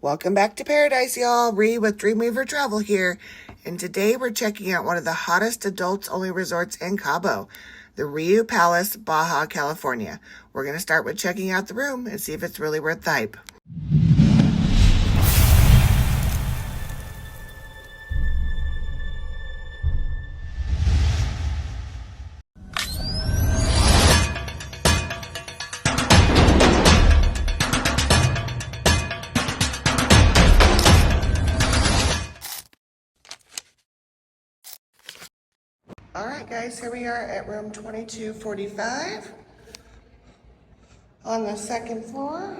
Welcome back to paradise, y'all. Ree with Dreamweaver Travel here. And today we're checking out one of the hottest adults-only resorts in Cabo, the RIU Palace Baja California. We're going to start with checking out the room and see if it's really worth the hype. All right, guys, here we are at room 2245 on the second floor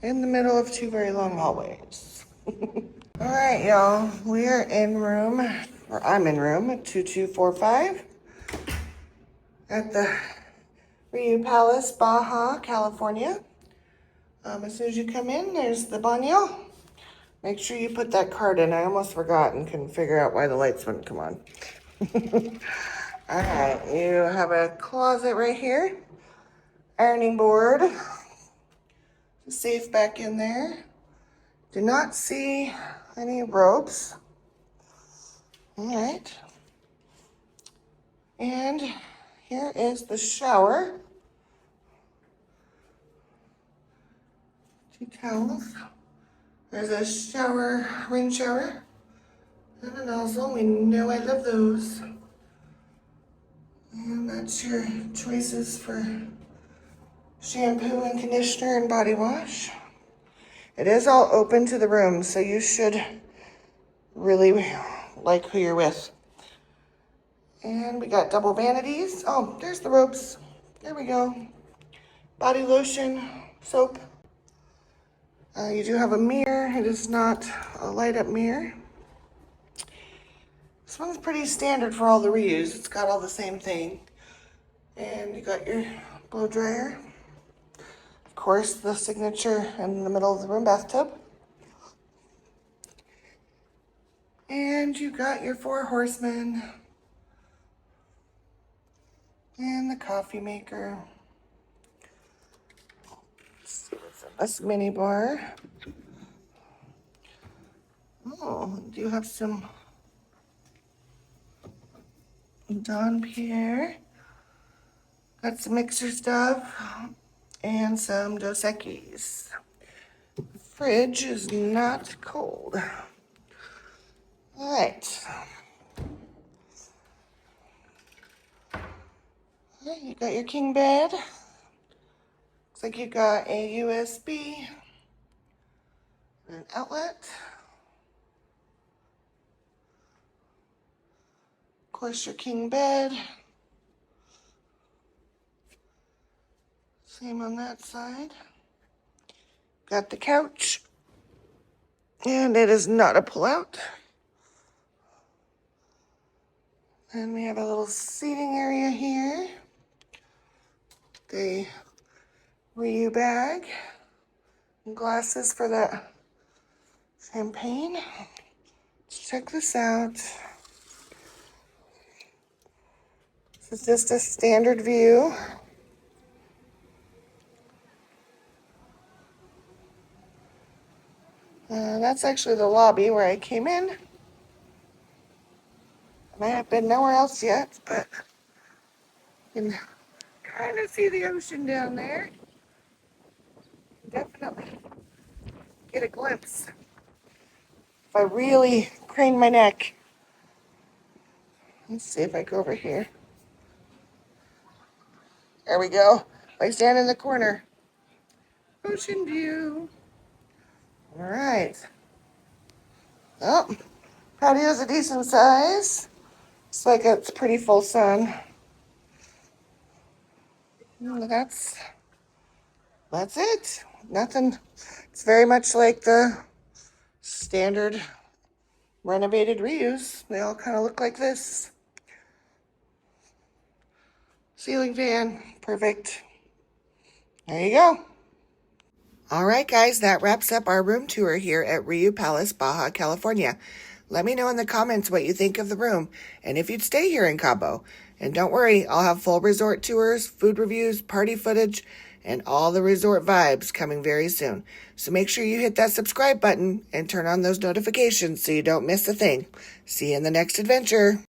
in the middle of two very long hallways. All right, y'all, we're in room, or I'm in room 2245 at the RIU Palace Baja California. As soon as you come in, there's the baño. Make sure you put that card in. I almost forgot and couldn't figure out why the lights wouldn't come on. All right, you have a closet right here. Ironing board. Safe back in there. Do not see any robes. All right. And here is the shower. 2 towels. There's a shower, rain shower, and a nozzle. We know I love those. And that's your choices for shampoo and conditioner and body wash. It is all open to the room, so you should really like who you're with. And we got double vanities. Oh, there's the robes. There we go. Body lotion, soap. You do have a mirror. It is not a light up mirror. This one's pretty standard for all the RIUs. It's got all the same thing. And you got your blow dryer. Of course, the signature in the middle of the room bathtub. And you got your 4 horsemen. And the coffee maker. Let's see what's in this mini bar. Oh, do have some Don Pierre. Got some mixer stuff and some Dos Equis. The fridge is not cold. All right. You got your king bed. Looks like you got a USB and an outlet. Of course, your king bed. Same on that side. Got the couch. And it is not a pull-out. And we have a little seating area here. The RIU bag. And glasses for that champagne. Let's check this out. This is just a standard view. That's actually the lobby where I came in. And I have been nowhere else yet, but you can kind of see the ocean down there. Definitely get a glimpse if I really crane my neck. Let's see if I go over here. There we go. If I stand in the corner. Ocean view. All right. Oh, patio's a decent size. Looks like it's pretty full sun. That's it. Nothing. It's very much like the standard renovated RIUs. They all kind of look like this. Ceiling fan, perfect. There you go. All right, guys, that wraps up our room tour here at RIU Palace Baja California. Let me know in the comments what you think of the room and if you'd stay here in Cabo. And don't worry, I'll have full resort tours, food reviews, party footage, and all the resort vibes coming very soon. So make sure you hit that subscribe button and turn on those notifications so you don't miss a thing. See you in the next adventure.